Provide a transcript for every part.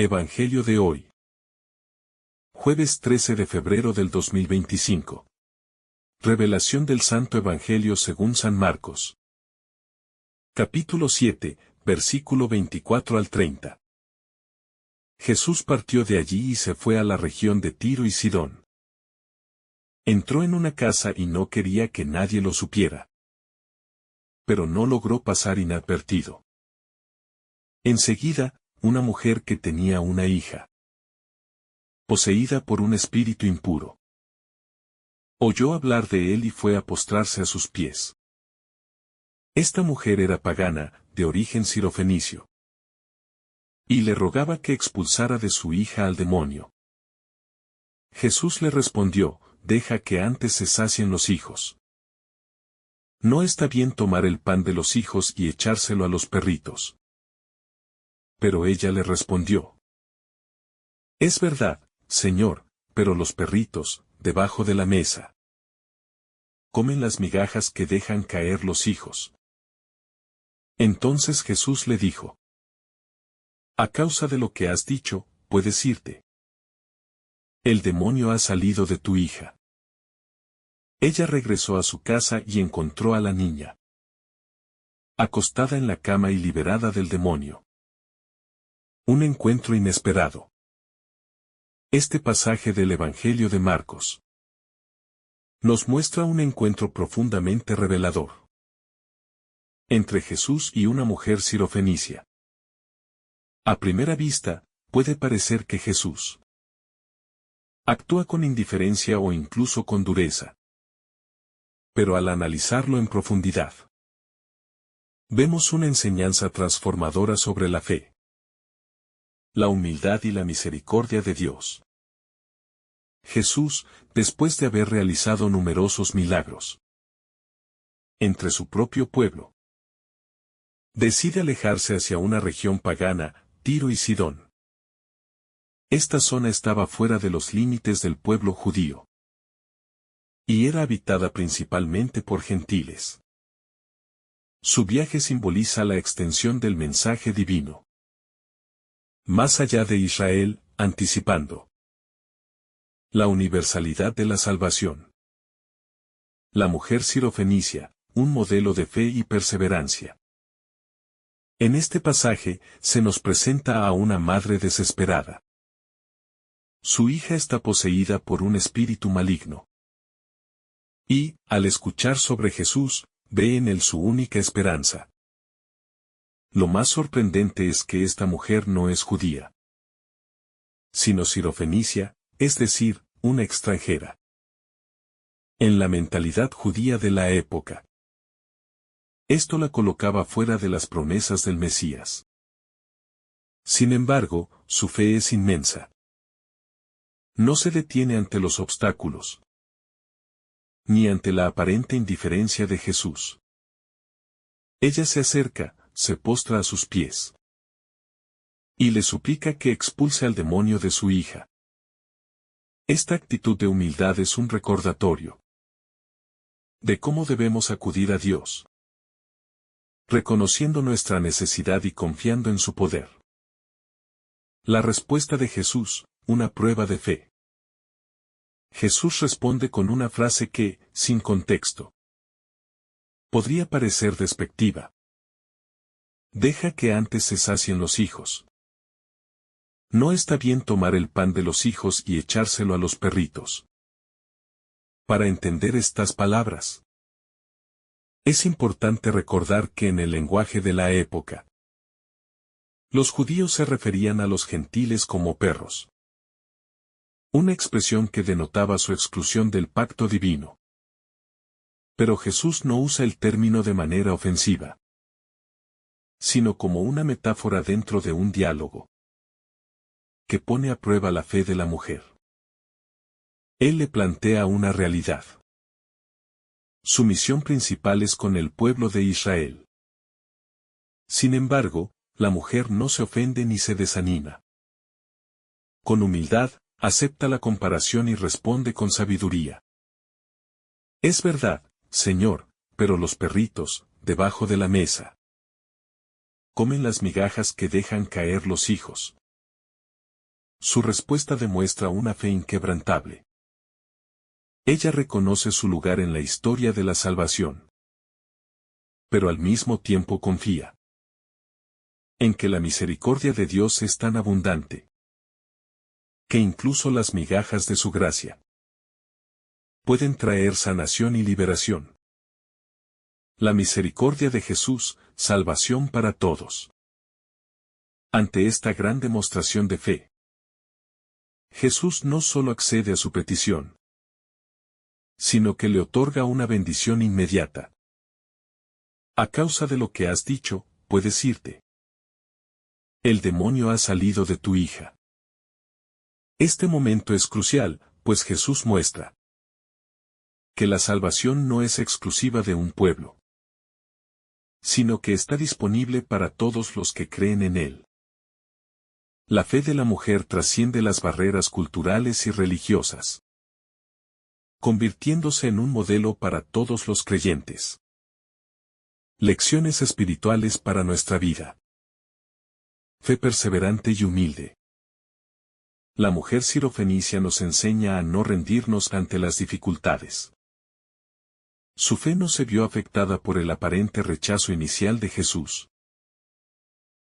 Evangelio de hoy. Jueves 13 de febrero del 2025. Revelación del Santo Evangelio según San Marcos. Capítulo 7, versículo 24 al 30. Jesús partió de allí y se fue a la región de Tiro y Sidón. Entró en una casa y no quería que nadie lo supiera. Pero no logró pasar inadvertido. Enseguida, una mujer que tenía una hija, poseída por un espíritu impuro, oyó hablar de él y fue a postrarse a sus pies. Esta mujer era pagana, de origen sirofenicio, y le rogaba que expulsara de su hija al demonio. Jesús le respondió: deja que antes se sacien los hijos. No está bien tomar el pan de los hijos y echárselo a los perritos. Pero ella le respondió: es verdad, Señor, pero los perritos, debajo de la mesa, comen las migajas que dejan caer los hijos. Entonces Jesús le dijo: a causa de lo que has dicho, puedes irte. El demonio ha salido de tu hija. Ella regresó a su casa y encontró a la niña acostada en la cama y liberada del demonio. Un encuentro inesperado. Este pasaje del Evangelio de Marcos nos muestra un encuentro profundamente revelador entre Jesús y una mujer sirofenicia. A primera vista, puede parecer que Jesús actúa con indiferencia o incluso con dureza. Pero al analizarlo en profundidad, vemos una enseñanza transformadora sobre la fe, la humildad y la misericordia de Dios. Jesús, después de haber realizado numerosos milagros entre su propio pueblo, decide alejarse hacia una región pagana, Tiro y Sidón. Esta zona estaba fuera de los límites del pueblo judío y era habitada principalmente por gentiles. Su viaje simboliza la extensión del mensaje divino más allá de Israel, anticipando la universalidad de la salvación. La mujer sirofenicia, un modelo de fe y perseverancia. En este pasaje, se nos presenta a una madre desesperada. Su hija está poseída por un espíritu maligno. Y, al escuchar sobre Jesús, ve en él su única esperanza. Lo más sorprendente es que esta mujer no es judía, sino sirofenicia, es decir, una extranjera. En la mentalidad judía de la época, esto la colocaba fuera de las promesas del Mesías. Sin embargo, su fe es inmensa. No se detiene ante los obstáculos, ni ante la aparente indiferencia de Jesús. Ella se acerca, se postra a sus pies y le suplica que expulse al demonio de su hija. Esta actitud de humildad es un recordatorio de cómo debemos acudir a Dios, reconociendo nuestra necesidad y confiando en su poder. La respuesta de Jesús, una prueba de fe. Jesús responde con una frase que, sin contexto, podría parecer despectiva. Deja que antes se sacien los hijos. No está bien tomar el pan de los hijos y echárselo a los perritos. Para entender estas palabras, es importante recordar que en el lenguaje de la época, los judíos se referían a los gentiles como perros. Una expresión que denotaba su exclusión del pacto divino. Pero Jesús no usa el término de manera ofensiva, sino como una metáfora dentro de un diálogo que pone a prueba la fe de la mujer. Él le plantea una realidad. Su misión principal es con el pueblo de Israel. Sin embargo, la mujer no se ofende ni se desanima. Con humildad, acepta la comparación y responde con sabiduría. Es verdad, Señor, pero los perritos, debajo de la mesa, comen las migajas que dejan caer los hijos. Su respuesta demuestra una fe inquebrantable. Ella reconoce su lugar en la historia de la salvación. Pero al mismo tiempo confía en que la misericordia de Dios es tan abundante que incluso las migajas de su gracia pueden traer sanación y liberación. La misericordia de Jesús, salvación para todos. Ante esta gran demostración de fe, Jesús no solo accede a su petición, sino que le otorga una bendición inmediata. A causa de lo que has dicho, puedes irte. El demonio ha salido de tu hija. Este momento es crucial, pues Jesús muestra que la salvación no es exclusiva de un pueblo, sino que está disponible para todos los que creen en él. La fe de la mujer trasciende las barreras culturales y religiosas, convirtiéndose en un modelo para todos los creyentes. Lecciones espirituales para nuestra vida. Fe perseverante y humilde. La mujer sirofenicia nos enseña a no rendirnos ante las dificultades. Su fe no se vio afectada por el aparente rechazo inicial de Jesús.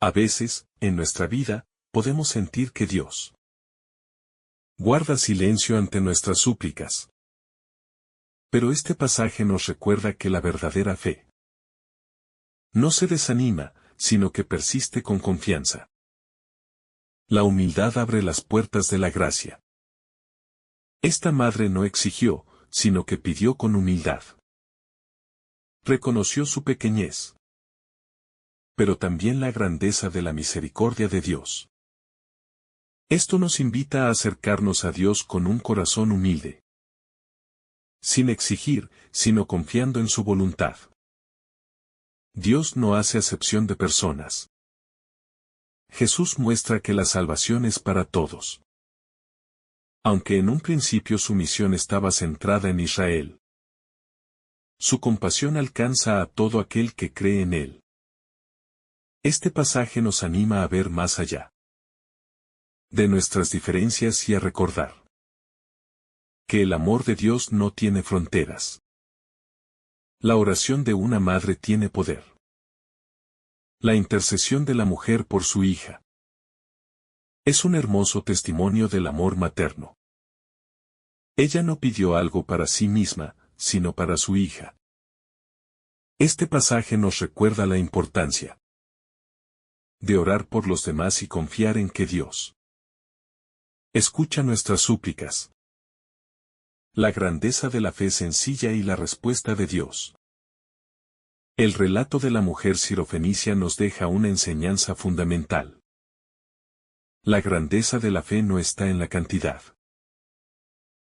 A veces, en nuestra vida, podemos sentir que Dios guarda silencio ante nuestras súplicas. Pero este pasaje nos recuerda que la verdadera fe no se desanima, sino que persiste con confianza. La humildad abre las puertas de la gracia. Esta madre no exigió, sino que pidió con humildad. Reconoció su pequeñez, pero también la grandeza de la misericordia de Dios. Esto nos invita a acercarnos a Dios con un corazón humilde, sin exigir, sino confiando en su voluntad. Dios no hace acepción de personas. Jesús muestra que la salvación es para todos. Aunque en un principio su misión estaba centrada en Israel, su compasión alcanza a todo aquel que cree en él. Este pasaje nos anima a ver más allá de nuestras diferencias y a recordar que el amor de Dios no tiene fronteras. La oración de una madre tiene poder. La intercesión de la mujer por su hija es un hermoso testimonio del amor materno. Ella no pidió algo para sí misma, sino para su hija. Este pasaje nos recuerda la importancia de orar por los demás y confiar en que Dios escucha nuestras súplicas. La grandeza de la fe sencilla y la respuesta de Dios. El relato de la mujer sirofenicia nos deja una enseñanza fundamental. La grandeza de la fe no está en la cantidad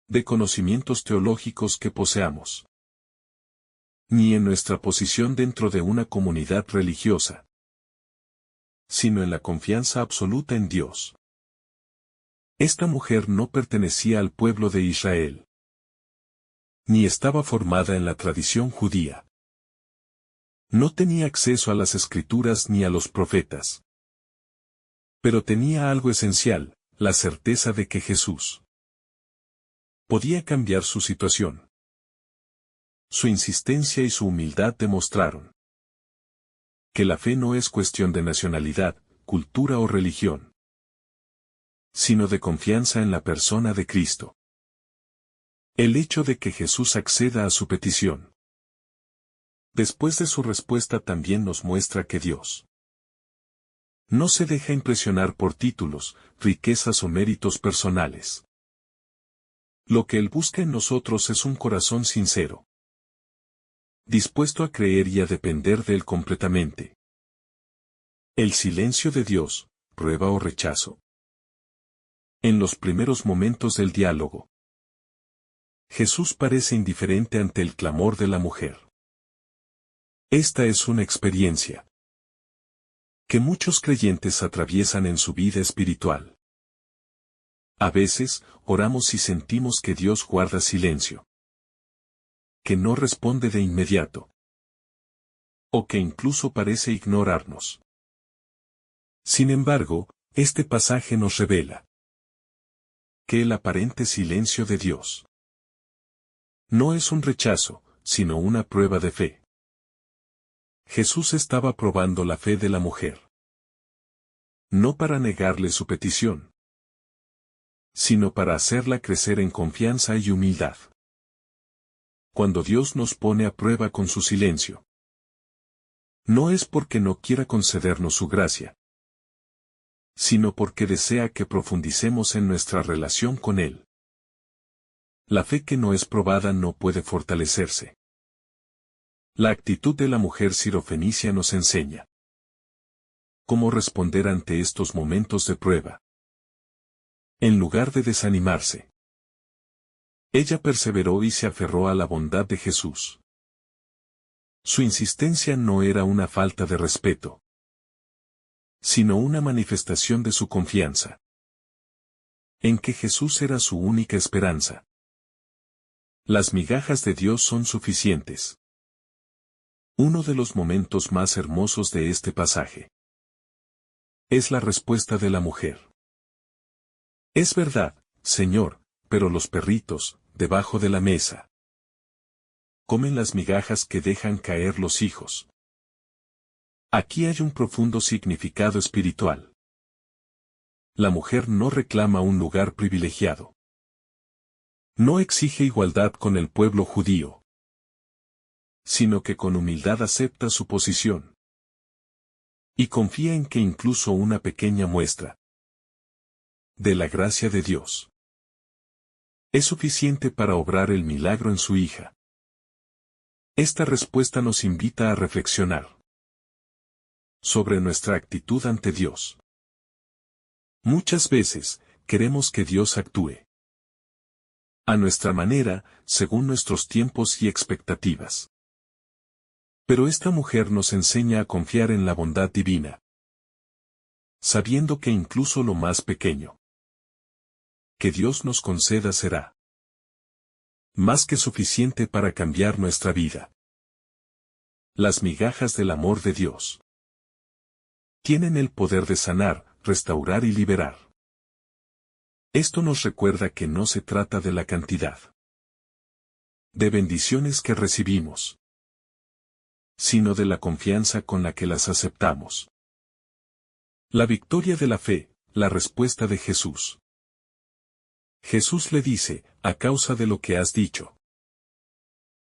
de conocimientos teológicos que poseamos, ni en nuestra posición dentro de una comunidad religiosa, sino en la confianza absoluta en Dios. Esta mujer no pertenecía al pueblo de Israel, ni estaba formada en la tradición judía. No tenía acceso a las escrituras ni a los profetas. Pero tenía algo esencial, la certeza de que Jesús podía cambiar su situación. Su insistencia y su humildad demostraron que la fe no es cuestión de nacionalidad, cultura o religión, sino de confianza en la persona de Cristo. El hecho de que Jesús acceda a su petición después de su respuesta también nos muestra que Dios no se deja impresionar por títulos, riquezas o méritos personales. Lo que Él busca en nosotros es un corazón sincero, dispuesto a creer y a depender de Él completamente. El silencio de Dios, prueba o rechazo. En los primeros momentos del diálogo, Jesús parece indiferente ante el clamor de la mujer. Esta es una experiencia que muchos creyentes atraviesan en su vida espiritual. A veces, oramos y sentimos que Dios guarda silencio, que no responde de inmediato, o que incluso parece ignorarnos. Sin embargo, este pasaje nos revela que el aparente silencio de Dios. No es un rechazo, sino una prueba de fe. Jesús estaba probando la fe de la mujer. No para negarle su petición, sino para hacerla crecer en confianza y humildad. Cuando Dios nos pone a prueba con su silencio, no es porque no quiera concedernos su gracia, sino porque desea que profundicemos en nuestra relación con Él. La fe que no es probada no puede fortalecerse. La actitud de la mujer sirofenicia nos enseña cómo responder ante estos momentos de prueba. En lugar de desanimarse, ella perseveró y se aferró a la bondad de Jesús. Su insistencia no era una falta de respeto, sino una manifestación de su confianza en que Jesús era su única esperanza. Las migajas de Dios son suficientes. Uno de los momentos más hermosos de este pasaje es la respuesta de la mujer. Es verdad, Señor, pero los perritos, debajo de la mesa, comen las migajas que dejan caer los hijos. Aquí hay un profundo significado espiritual. La mujer no reclama un lugar privilegiado. No exige igualdad con el pueblo judío, sino que con humildad acepta su posición. Y confía en que incluso una pequeña muestra de la gracia de Dios es suficiente para obrar el milagro en su hija. Esta respuesta nos invita a reflexionar sobre nuestra actitud ante Dios. Muchas veces, queremos que Dios actúe a nuestra manera, según nuestros tiempos y expectativas. Pero esta mujer nos enseña a confiar en la bondad divina, sabiendo que incluso lo más pequeño que Dios nos conceda será más que suficiente para cambiar nuestra vida. Las migajas del amor de Dios tienen el poder de sanar, restaurar y liberar. Esto nos recuerda que no se trata de la cantidad de bendiciones que recibimos, sino de la confianza con la que las aceptamos. La victoria de la fe, la respuesta de Jesús. Jesús le dice, a causa de lo que has dicho,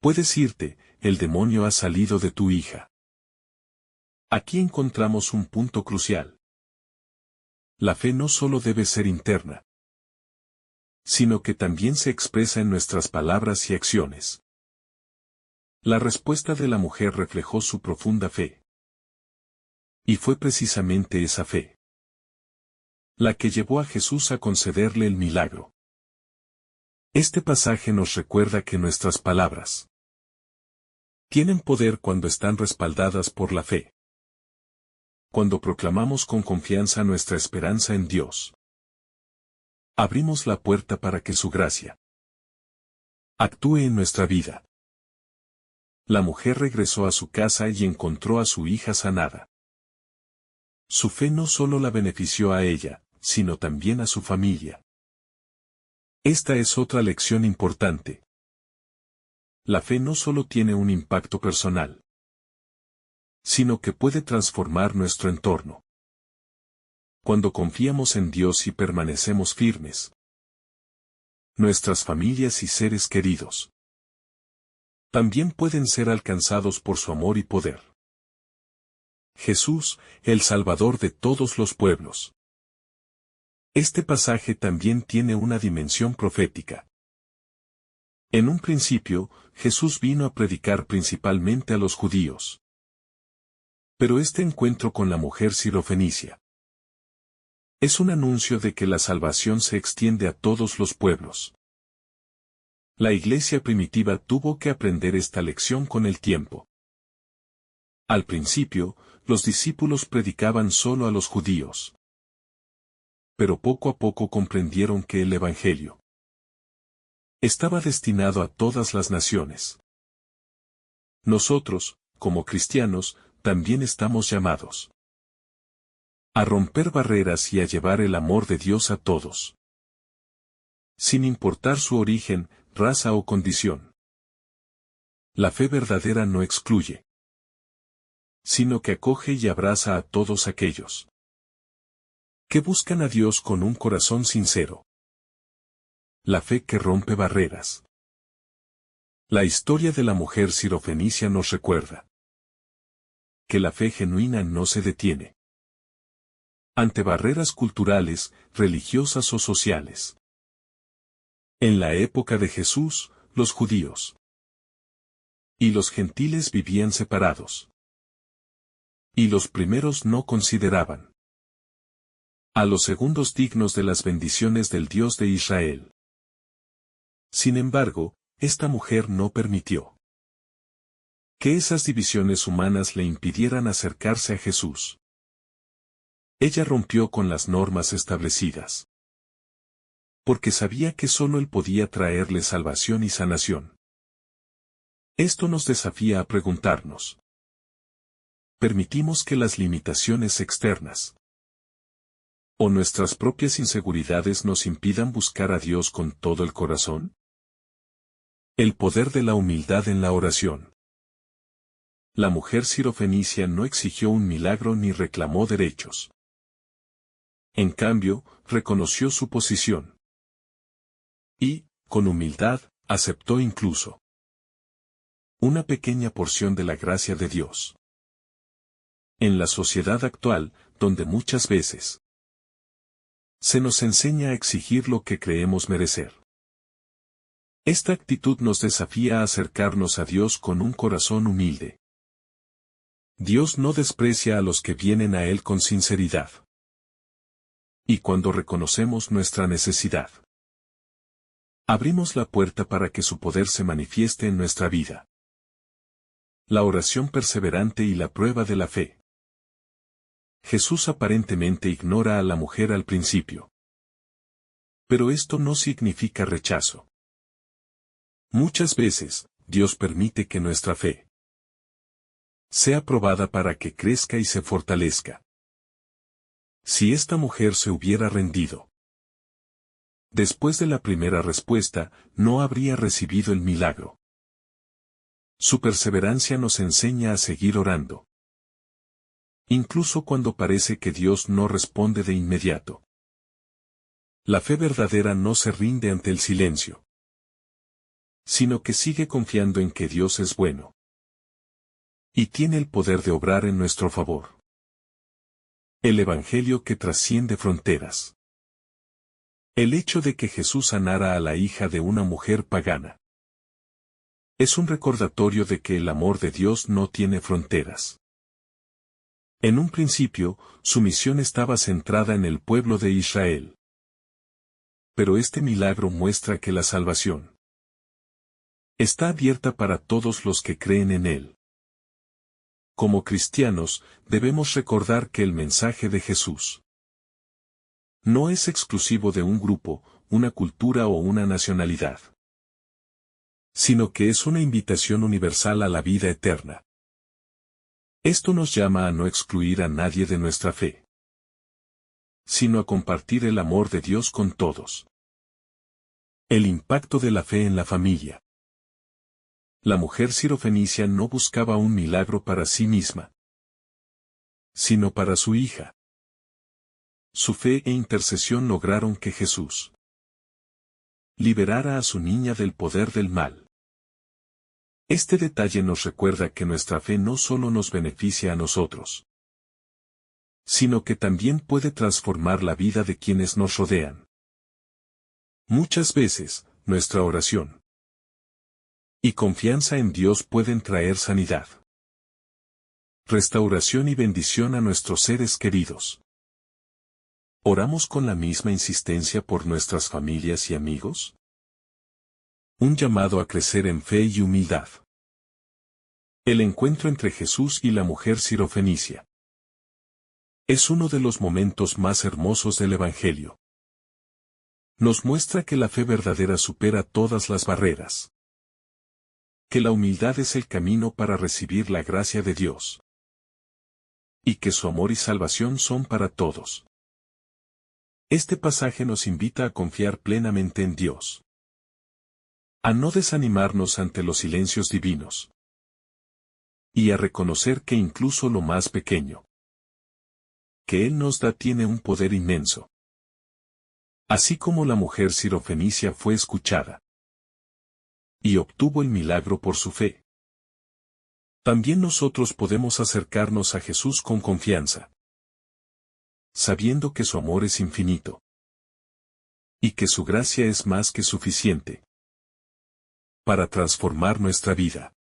puedes irte, el demonio ha salido de tu hija. Aquí encontramos un punto crucial. La fe no solo debe ser interna, sino que también se expresa en nuestras palabras y acciones. La respuesta de la mujer reflejó su profunda fe. Y fue precisamente esa fe la que llevó a Jesús a concederle el milagro. Este pasaje nos recuerda que nuestras palabras tienen poder cuando están respaldadas por la fe. Cuando proclamamos con confianza nuestra esperanza en Dios, abrimos la puerta para que su gracia actúe en nuestra vida. La mujer regresó a su casa y encontró a su hija sanada. Su fe no solo la benefició a ella, sino también a su familia. Esta es otra lección importante. La fe no solo tiene un impacto personal, sino que puede transformar nuestro entorno. Cuando confiamos en Dios y permanecemos firmes, nuestras familias y seres queridos también pueden ser alcanzados por su amor y poder. Jesús, el Salvador de todos los pueblos. Este pasaje también tiene una dimensión profética. En un principio, Jesús vino a predicar principalmente a los judíos. Pero este encuentro con la mujer sirofenicia es un anuncio de que la salvación se extiende a todos los pueblos. La iglesia primitiva tuvo que aprender esta lección con el tiempo. Al principio, los discípulos predicaban solo a los judíos. Pero poco a poco comprendieron que el Evangelio estaba destinado a todas las naciones. Nosotros, como cristianos, también estamos llamados a romper barreras y a llevar el amor de Dios a todos. sin importar su origen, raza o condición. La fe verdadera no excluye, sino que acoge y abraza a todos aquellos que buscan a Dios con un corazón sincero. La fe que rompe barreras. La historia de la mujer sirofenicia nos recuerda que la fe genuina no se detiene ante barreras culturales, religiosas o sociales. En la época de Jesús, los judíos y los gentiles vivían separados. Y los primeros no consideraban a los segundos dignos de las bendiciones del Dios de Israel. Sin embargo, esta mujer no permitió que esas divisiones humanas le impidieran acercarse a Jesús. Ella rompió con las normas establecidas, porque sabía que solo Él podía traerle salvación y sanación. Esto nos desafía a preguntarnos: ¿permitimos que las limitaciones externas o nuestras propias inseguridades nos impidan buscar a Dios con todo el corazón? El poder de la humildad en la oración. La mujer sirofenicia no exigió un milagro ni reclamó derechos. En cambio, reconoció su posición y, con humildad, aceptó incluso una pequeña porción de la gracia de Dios. En la sociedad actual, donde muchas veces se nos enseña a exigir lo que creemos merecer, esta actitud nos desafía a acercarnos a Dios con un corazón humilde. Dios no desprecia a los que vienen a Él con sinceridad. Y cuando reconocemos nuestra necesidad, abrimos la puerta para que su poder se manifieste en nuestra vida. La oración perseverante y la prueba de la fe. Jesús aparentemente ignora a la mujer al principio. Pero esto no significa rechazo. Muchas veces, Dios permite que nuestra fe sea probada para que crezca y se fortalezca. Si esta mujer se hubiera rendido después de la primera respuesta, no habría recibido el milagro. Su perseverancia nos enseña a seguir orando, incluso cuando parece que Dios no responde de inmediato. La fe verdadera no se rinde ante el silencio, sino que sigue confiando en que Dios es bueno y tiene el poder de obrar en nuestro favor. El Evangelio que trasciende fronteras. El hecho de que Jesús sanara a la hija de una mujer pagana es un recordatorio de que el amor de Dios no tiene fronteras. En un principio, su misión estaba centrada en el pueblo de Israel. Pero este milagro muestra que la salvación está abierta para todos los que creen en Él. Como cristianos, debemos recordar que el mensaje de Jesús no es exclusivo de un grupo, una cultura o una nacionalidad, sino que es una invitación universal a la vida eterna. Esto nos llama a no excluir a nadie de nuestra fe, sino a compartir el amor de Dios con todos. El impacto de la fe en la familia. La mujer sirofenicia no buscaba un milagro para sí misma, sino para su hija. Su fe e intercesión lograron que Jesús liberara a su niña del poder del mal. Este detalle nos recuerda que nuestra fe no solo nos beneficia a nosotros, sino que también puede transformar la vida de quienes nos rodean. Muchas veces, nuestra oración y confianza en Dios pueden traer sanidad, restauración y bendición a nuestros seres queridos. ¿Oramos con la misma insistencia por nuestras familias y amigos? Un llamado a crecer en fe y humildad. El encuentro entre Jesús y la mujer sirofenicia es uno de los momentos más hermosos del Evangelio. Nos muestra que la fe verdadera supera todas las barreras, que la humildad es el camino para recibir la gracia de Dios, y que su amor y salvación son para todos. Este pasaje nos invita a confiar plenamente en Dios. A no desanimarnos ante los silencios divinos. Y a reconocer que incluso lo más pequeño que Él nos da tiene un poder inmenso. Así como la mujer sirofenicia fue escuchada y obtuvo el milagro por su fe, también nosotros podemos acercarnos a Jesús con confianza, sabiendo que su amor es infinito y que su gracia es más que suficiente para transformar nuestra vida.